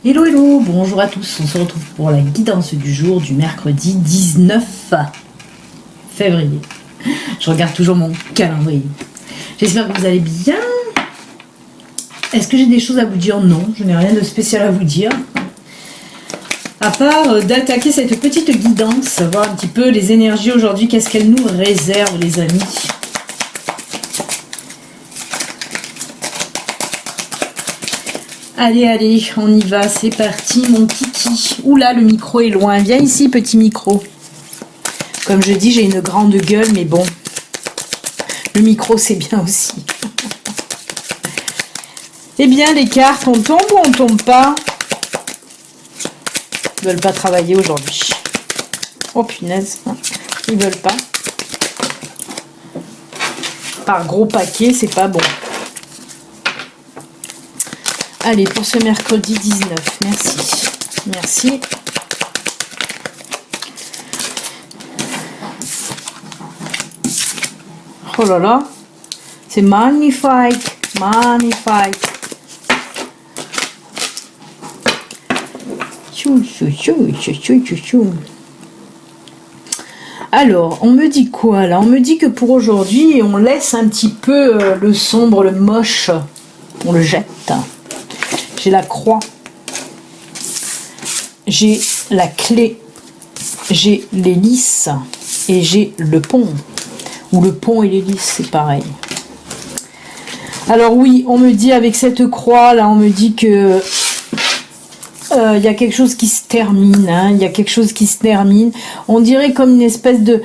Hello hello, bonjour à tous, on se retrouve pour la guidance du jour du mercredi 19 février. Je regarde toujours mon calendrier. J'espère que vous allez bien. Est-ce que j'ai des choses à vous dire? Non, je n'ai rien de spécial à vous dire. À part d'attaquer cette petite guidance, voir un petit peu les énergies aujourd'hui, qu'est-ce qu'elles nous réservent les amis. Allez, allez, on y va, c'est parti, mon kiki. Oula, le micro est loin. Viens ici, petit micro. Comme je dis, j'ai une grande gueule, mais bon. Le micro, c'est bien aussi. Eh bien, les cartes, on tombe ou on tombe pas? Ils veulent pas travailler aujourd'hui. Oh, punaise. Ils veulent pas. Par gros paquet, c'est pas bon. Allez, pour ce mercredi 19, merci. Merci. Oh là là, c'est magnifique, magnifique. Chou, chou, chou, chou, chou, chou, chou. Alors, on me dit quoi là? On me dit que pour aujourd'hui, on laisse un petit peu le sombre, le moche. On le jette. J'ai la croix, j'ai la clé, j'ai l'hélice et j'ai le pont. Ou le pont et l'hélice, c'est pareil. Alors oui, on me dit avec cette croix là, on me dit que il y a quelque chose qui se termine. Hein, il y a quelque chose qui se termine. On dirait comme une espèce de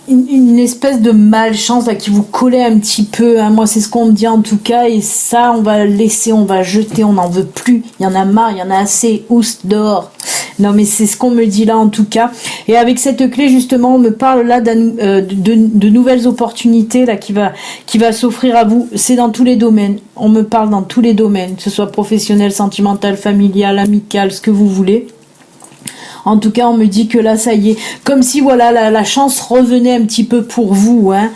une espèce de malchance là, qui vous collait un petit peu, hein. Moi c'est ce qu'on me dit en tout cas, et ça on va laisser, on va jeter, on n'en veut plus, il y en a marre, il y en a assez, oust dehors. Non mais c'est ce qu'on me dit là en tout cas, et avec cette clé justement on me parle là de nouvelles opportunités là qui va s'offrir à vous. C'est dans tous les domaines, on me parle dans tous les domaines, que ce soit professionnel, sentimental, familial, amical, ce que vous voulez. En tout cas, on me dit que là, ça y est, comme si voilà la chance revenait un petit peu pour vous. Hein.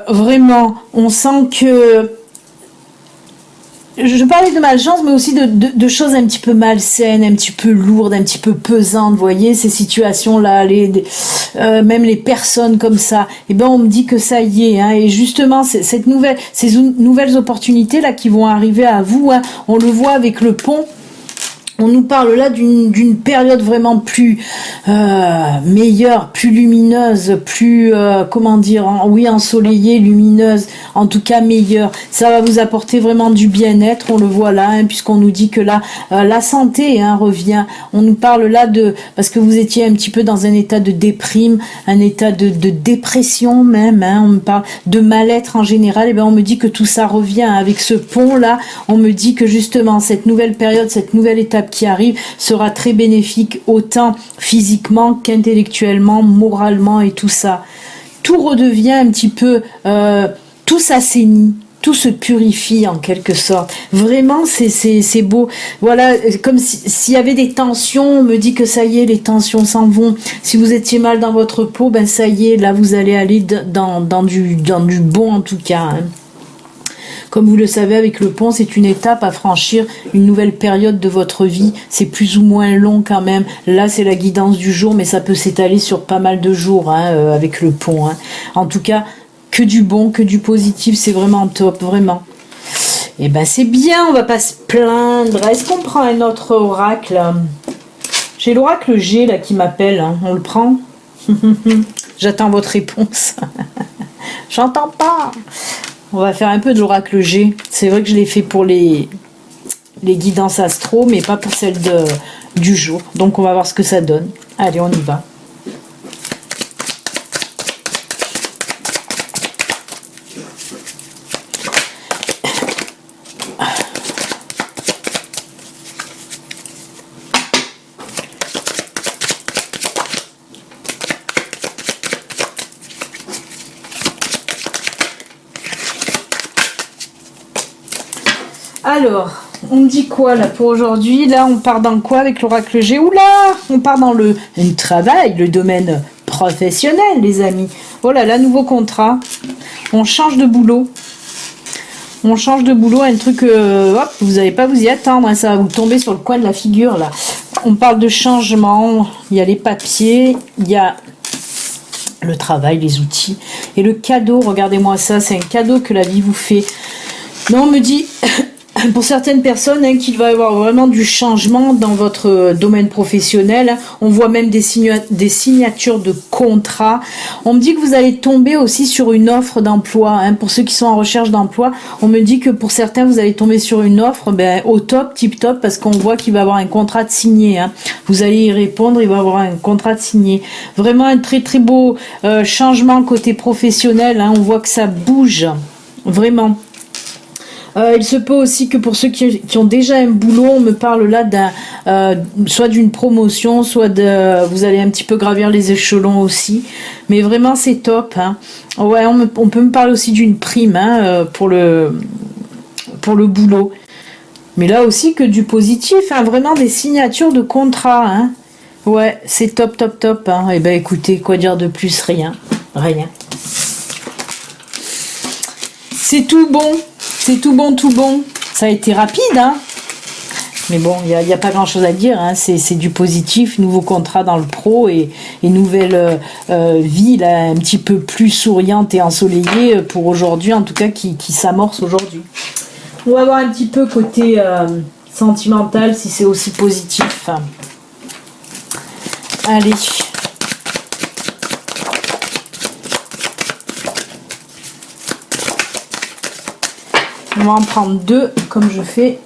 Vraiment, on sent que... Je parlais de malchance, mais aussi de choses un petit peu malsaines, un petit peu lourdes, un petit peu pesantes. Vous voyez, ces situations-là, même les personnes comme ça. Et ben, on me dit que ça y est. Hein, et justement, ces nouvelles opportunités-là qui vont arriver à vous, hein, on le voit avec le pont. On nous parle là d'une période vraiment plus meilleure, plus lumineuse, plus comment dire, oui, ensoleillée, lumineuse, en tout cas meilleure. Ça va vous apporter vraiment du bien-être, on le voit là, hein, puisqu'on nous dit que là la santé hein, revient. On nous parle là parce que vous étiez un petit peu dans un état de déprime, un état de dépression même. Hein, on me parle de mal-être en général. Et ben on me dit que tout ça revient avec ce pont là. On me dit que justement cette nouvelle période, cette nouvelle étape qui arrive sera très bénéfique autant physiquement qu'intellectuellement, moralement et tout ça. Tout redevient un petit peu, tout s'assainit, tout se purifie en quelque sorte. Vraiment, c'est beau. Voilà, comme s'il y avait des tensions, on me dit que ça y est, les tensions s'en vont. Si vous étiez mal dans votre peau, ben ça y est, là vous allez aller dans du bon en tout cas. Hein. Comme vous le savez, avec le pont, c'est une étape à franchir, une nouvelle période de votre vie. C'est plus ou moins long quand même. Là, c'est la guidance du jour, mais ça peut s'étaler sur pas mal de jours hein, avec le pont. Hein. En tout cas, que du bon, que du positif, c'est vraiment top, vraiment. Et ben c'est bien, on va pas se plaindre. Est-ce qu'on prend un autre oracle? J'ai l'oracle G là qui m'appelle. Hein. On le prend? J'attends votre réponse. J'entends pas. On va faire un peu de l'oracle G. C'est vrai que je l'ai fait pour les guidances astro, mais pas pour celle du jour. Donc on va voir ce que ça donne. Allez, on y va. Alors, on me dit quoi là pour aujourd'hui? Là, on part dans quoi avec l'oracle G? Oula, on part dans le travail, le domaine professionnel, les amis. Oh là là, nouveau contrat. On change de boulot. On change de boulot, un truc, hop, vous n'allez pas vous y attendre, hein, ça va vous tomber sur le coin de la figure, là. On parle de changement, il y a les papiers, il y a le travail, les outils. Et le cadeau, regardez-moi ça, c'est un cadeau que la vie vous fait. Non, on me dit, pour certaines personnes, hein, qu'il va y avoir vraiment du changement dans votre domaine professionnel. Hein. On voit même des signatures de contrats. On me dit que vous allez tomber aussi sur une offre d'emploi. Hein. Pour ceux qui sont en recherche d'emploi, on me dit que pour certains, vous allez tomber sur une offre au top, tip top, parce qu'on voit qu'il va y avoir un contrat de signé. Hein. Vous allez y répondre, il va y avoir un contrat de signé. Vraiment un très très beau changement côté professionnel. Hein. On voit que ça bouge, vraiment. Il se peut aussi que pour ceux qui ont déjà un boulot, on me parle là soit d'une promotion, soit vous allez un petit peu gravir les échelons aussi. Mais vraiment, c'est top. Hein. Ouais, on peut me parler aussi d'une prime hein, pour le boulot. Mais là aussi que du positif, hein, vraiment des signatures de contrat. Hein. Ouais, c'est top, top, top. Hein. Eh ben, écoutez, quoi dire de plus? Rien. Rien. C'est tout bon. C'est tout bon, tout bon. Ça a été rapide, hein. Mais bon, il n'y a pas grand-chose à dire. Hein. C'est du positif, nouveau contrat dans le pro et nouvelle vie là, un petit peu plus souriante et ensoleillée pour aujourd'hui, en tout cas qui s'amorce aujourd'hui. On va voir un petit peu côté sentimental, si c'est aussi positif. Allez. On va en prendre deux, comme je fais.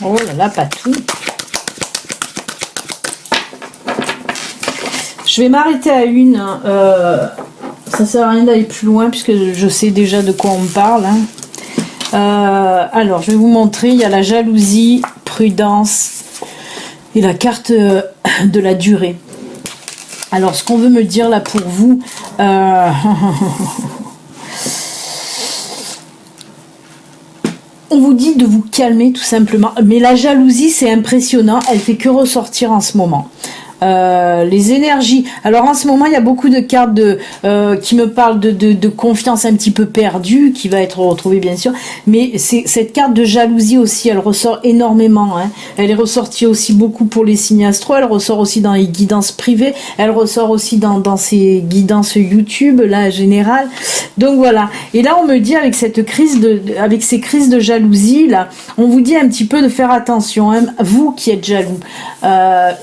Oh là là, pas tout. Je vais m'arrêter à une. Ça sert à rien d'aller plus loin puisque je sais déjà de quoi on me parle. Hein. Alors, je vais vous montrer. Il y a la jalousie, prudence et la carte de la durée. Alors, ce qu'on veut me dire là pour vous... On vous dit de vous calmer tout simplement. Mais la jalousie, c'est impressionnant. Elle fait que ressortir en ce moment. Les énergies. Alors en ce moment, il y a beaucoup de cartes qui me parlent de confiance un petit peu perdue, qui va être retrouvée bien sûr. Mais cette carte de jalousie aussi, elle ressort énormément. Hein. Elle est ressortie aussi beaucoup pour les signes astro. Elle ressort aussi dans les guidances privées. Elle ressort aussi dans ces guidances YouTube là générales. Donc voilà. Et là, on me dit avec cette crise avec ces crises de jalousie là, on vous dit un petit peu de faire attention. Hein, vous qui êtes jaloux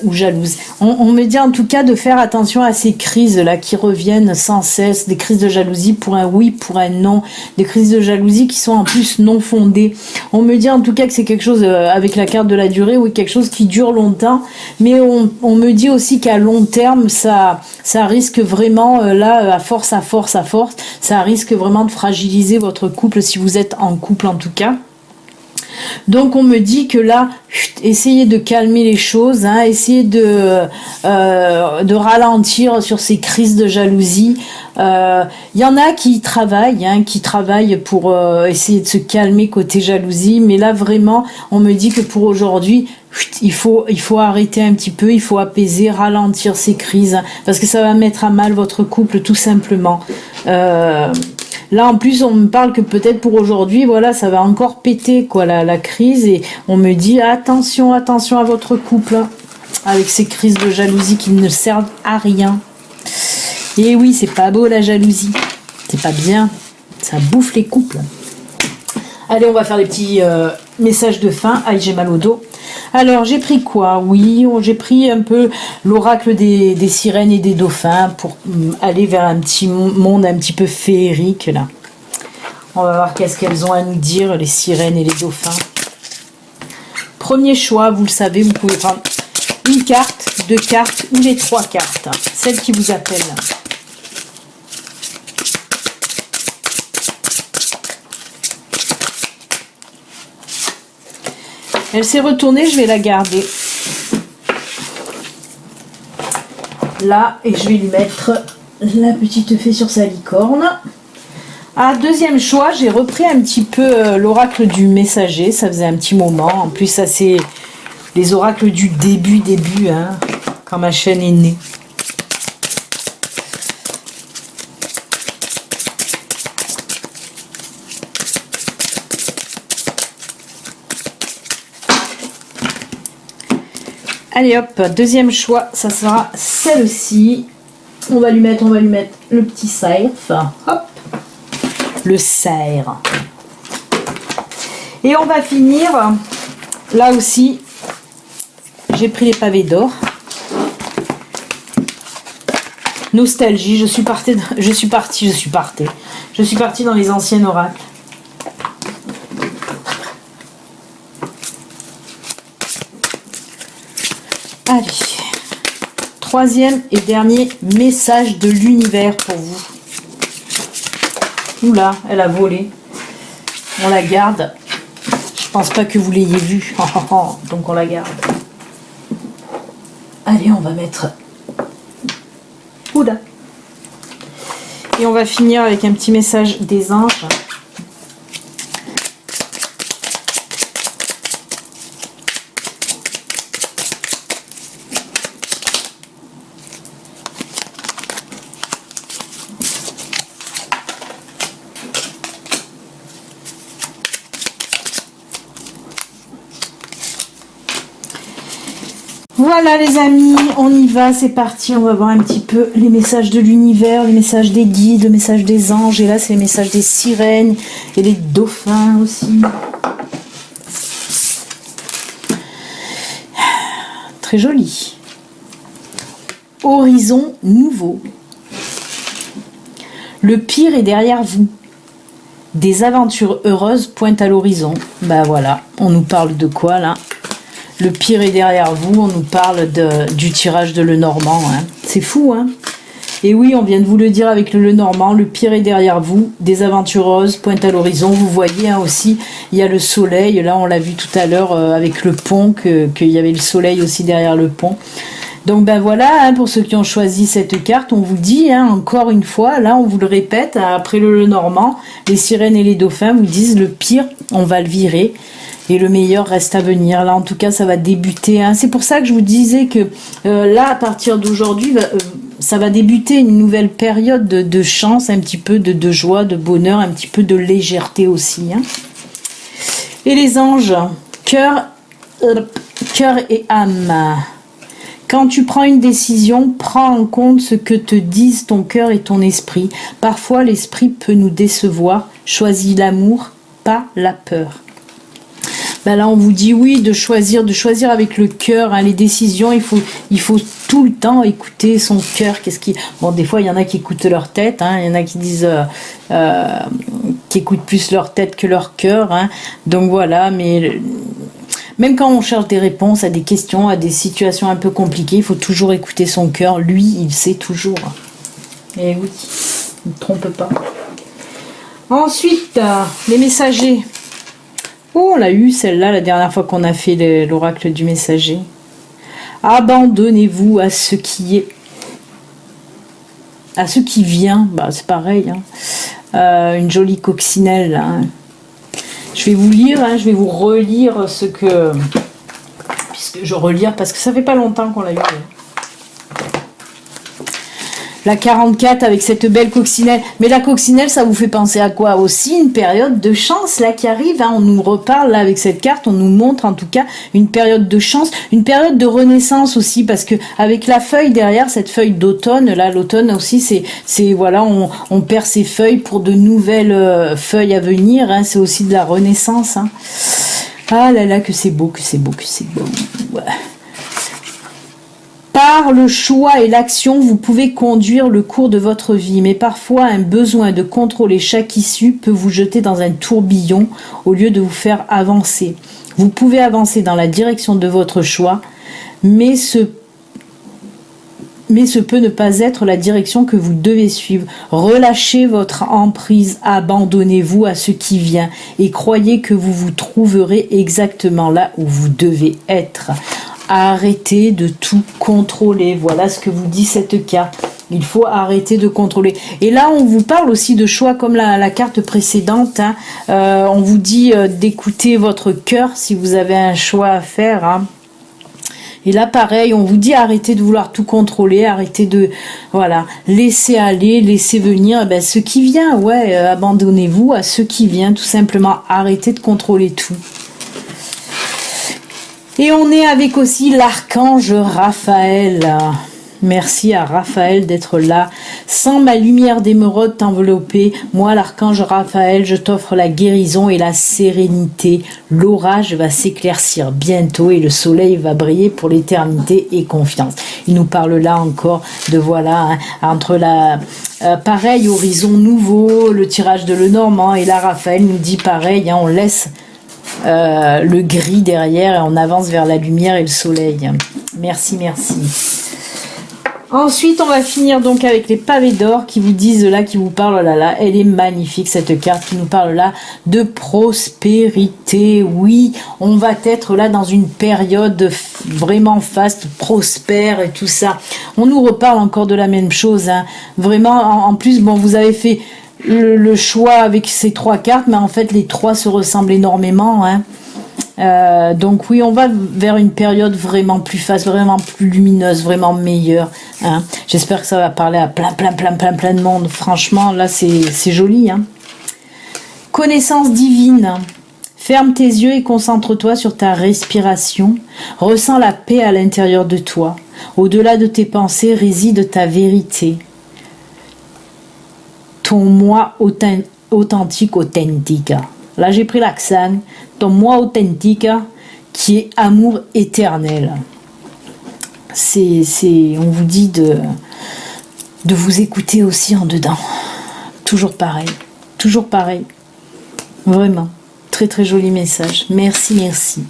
ou jalouse. On me dit en tout cas de faire attention à ces crises-là qui reviennent sans cesse, des crises de jalousie pour un oui, pour un non, des crises de jalousie qui sont en plus non fondées. On me dit en tout cas que c'est quelque chose, avec la carte de la durée, oui, quelque chose qui dure longtemps, mais on me dit aussi qu'à long terme, ça risque vraiment, là, à force, ça risque vraiment de fragiliser votre couple, si vous êtes en couple en tout cas. Donc on me dit que là, essayez de calmer les choses, hein, essayez de ralentir sur ces crises de jalousie. Y en a qui travaillent pour essayer de se calmer côté jalousie, mais là vraiment, on me dit que pour aujourd'hui, il faut arrêter un petit peu, il faut apaiser, ralentir ces crises, hein, parce que ça va mettre à mal votre couple tout simplement. Là, en plus, on me parle que peut-être pour aujourd'hui, voilà, ça va encore péter, quoi, la crise. Et on me dit, attention à votre couple, hein, avec ces crises de jalousie qui ne servent à rien. Et oui, c'est pas beau, la jalousie. C'est pas bien. Ça bouffe les couples. Allez, on va faire des petits messages de fin. Aïe, j'ai mal au dos. Alors, j'ai pris quoi? Oui, j'ai pris un peu l'oracle des sirènes et des dauphins pour aller vers un petit monde un petit peu féerique, là. On va voir qu'est-ce qu'elles ont à nous dire, les sirènes et les dauphins. Premier choix, vous le savez, vous pouvez prendre une carte, deux cartes ou les trois cartes. Celle qui vous appelle. Elle s'est retournée, je vais la garder là et je vais lui mettre la petite fée sur sa licorne. Ah, deuxième choix, j'ai repris un petit peu l'oracle du messager. Ça faisait un petit moment. En plus, ça c'est les oracles du début, hein, quand ma chaîne est née. Allez hop, deuxième choix, ça sera celle-ci. On va lui mettre le petit cerf. Hop, le cerf. Et on va finir, là aussi, j'ai pris les pavés d'or. Nostalgie, je suis partie dans les anciens oracles. Allez, troisième et dernier message de l'univers pour vous. Oula, elle a volé. On la garde. Je pense pas que vous l'ayez vue. Donc on la garde. Allez, on va mettre... Oula. Et on va finir avec un petit message des anges. Voilà les amis, on y va, c'est parti, on va voir un petit peu les messages de l'univers, les messages des guides, le message des anges, et là c'est les messages des sirènes et des dauphins aussi. Très joli. Horizon nouveau. Le pire est derrière vous. Des aventures heureuses pointent à l'horizon. Bah voilà, on nous parle de quoi là ? Le pire est derrière vous, on nous parle du tirage de Lenormand. Hein. C'est fou, hein? Et oui, on vient de vous le dire avec le Lenormand, le pire est derrière vous, des aventureuses pointent à l'horizon. Vous voyez hein, aussi, il y a le soleil. Là, on l'a vu tout à l'heure avec le pont, qu'il y avait le soleil aussi derrière le pont. Donc ben voilà, hein, pour ceux qui ont choisi cette carte, on vous dit hein, encore une fois, là on vous le répète, après le Lenormand, les sirènes et les dauphins vous disent le pire, on va le virer. Et le meilleur reste à venir. Là, en tout cas, ça va débuter. Hein. C'est pour ça que je vous disais que là, à partir d'aujourd'hui, ça va débuter une nouvelle période de chance, un petit peu de joie, de bonheur, un petit peu de légèreté aussi. Hein. Et les anges, cœur et âme. Quand tu prends une décision, prends en compte ce que te disent ton cœur et ton esprit. Parfois, l'esprit peut nous décevoir. Choisis l'amour, pas la peur. Ben là, on vous dit oui, de choisir avec le cœur, hein, les décisions. Il faut tout le temps écouter son cœur. Bon, des fois, il y en a qui écoutent leur tête. Hein, il y en a qui disent qui écoutent plus leur tête que leur cœur. Hein, donc voilà, mais même quand on cherche des réponses à des questions, à des situations un peu compliquées, il faut toujours écouter son cœur. Lui, il sait toujours. Et oui, il ne trompe pas. Ensuite, les messagers. Oh, on l'a eu celle-là la dernière fois qu'on a fait l'oracle du messager. Abandonnez-vous à ce qui est. À ce qui vient. Bah, c'est pareil. Hein. Une jolie coccinelle. Hein. Je vais vous lire, hein, je vais vous relire ce que. Puisque je relire, parce que ça fait pas longtemps qu'on l'a eu. La 44 avec cette belle coccinelle. Mais la coccinelle, ça vous fait penser à quoi? Aussi une période de chance là qui arrive. Hein. On nous reparle là avec cette carte, on nous montre en tout cas une période de chance, une période de renaissance aussi, parce que avec la feuille derrière, cette feuille d'automne, là l'automne aussi, c'est voilà, on perd ses feuilles pour de nouvelles feuilles à venir. Hein. C'est aussi de la renaissance. Hein. Ah là là, que c'est beau, que c'est beau, que c'est beau. Ouais. Par le choix et l'action, vous pouvez conduire le cours de votre vie, mais parfois un besoin de contrôler chaque issue peut vous jeter dans un tourbillon au lieu de vous faire avancer. Vous pouvez avancer dans la direction de votre choix, mais ce peut ne pas être la direction que vous devez suivre. Relâchez votre emprise, abandonnez-vous à ce qui vient et croyez que vous vous trouverez exactement là où vous devez être. Arrêtez de tout contrôler. Voilà ce que vous dit cette carte. Il faut arrêter de contrôler. Et là, on vous parle aussi de choix comme la carte précédente. Hein. On vous dit d'écouter votre cœur si vous avez un choix à faire. Hein. Et là, pareil, on vous dit arrêtez de vouloir tout contrôler, arrêtez de, voilà, laisser aller, laisser venir, ben, ce qui vient, ouais, abandonnez-vous à ce qui vient, tout simplement, arrêtez de contrôler tout. Et on est avec aussi l'archange Raphaël. Merci à Raphaël d'être là. Sans ma lumière d'émeraude t'envelopper, moi l'archange Raphaël, je t'offre la guérison et la sérénité. L'orage va s'éclaircir bientôt et le soleil va briller pour l'éternité et confiance. Il nous parle là encore de voilà, hein, entre la pareil, horizon nouveau, le tirage de Lenormand, et là Raphaël nous dit pareil, hein, on laisse le gris derrière et on avance vers la lumière et le soleil. Merci, merci. Ensuite, on va finir donc avec les pavés d'or qui vous disent là, qui vous parlent, oh là là, elle est magnifique cette carte qui nous parle là de prospérité. Oui, on va être là dans une période vraiment faste, prospère et tout ça. On nous reparle encore de la même chose, hein. Vraiment, en plus, bon, vous avez fait le choix avec ces 3 cartes, mais en fait, les 3 se ressemblent énormément, hein. Donc oui, on va vers une période vraiment plus faste, vraiment plus lumineuse, vraiment meilleure. Hein. J'espère que ça va parler à plein de monde. Franchement, là, c'est joli. Hein. Connaissance divine. Ferme tes yeux et concentre-toi sur ta respiration. Ressens la paix à l'intérieur de toi. Au-delà de tes pensées réside ta vérité. Ton moi authentique. Là, j'ai pris l'accent. Ton moi authentique qui est amour éternel. On vous dit de vous écouter aussi en dedans. Toujours pareil. Vraiment. Très joli message. Merci, merci.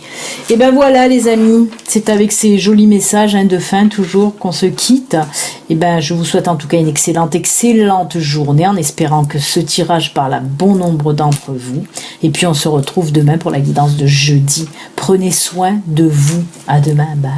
Et ben voilà les amis, c'est avec ces jolis messages de fin toujours qu'on se quitte. Et ben je vous souhaite en tout cas une excellente journée en espérant que ce tirage parle à bon nombre d'entre vous. Et puis on se retrouve demain pour la guidance de jeudi. Prenez soin de vous. À demain. Bye.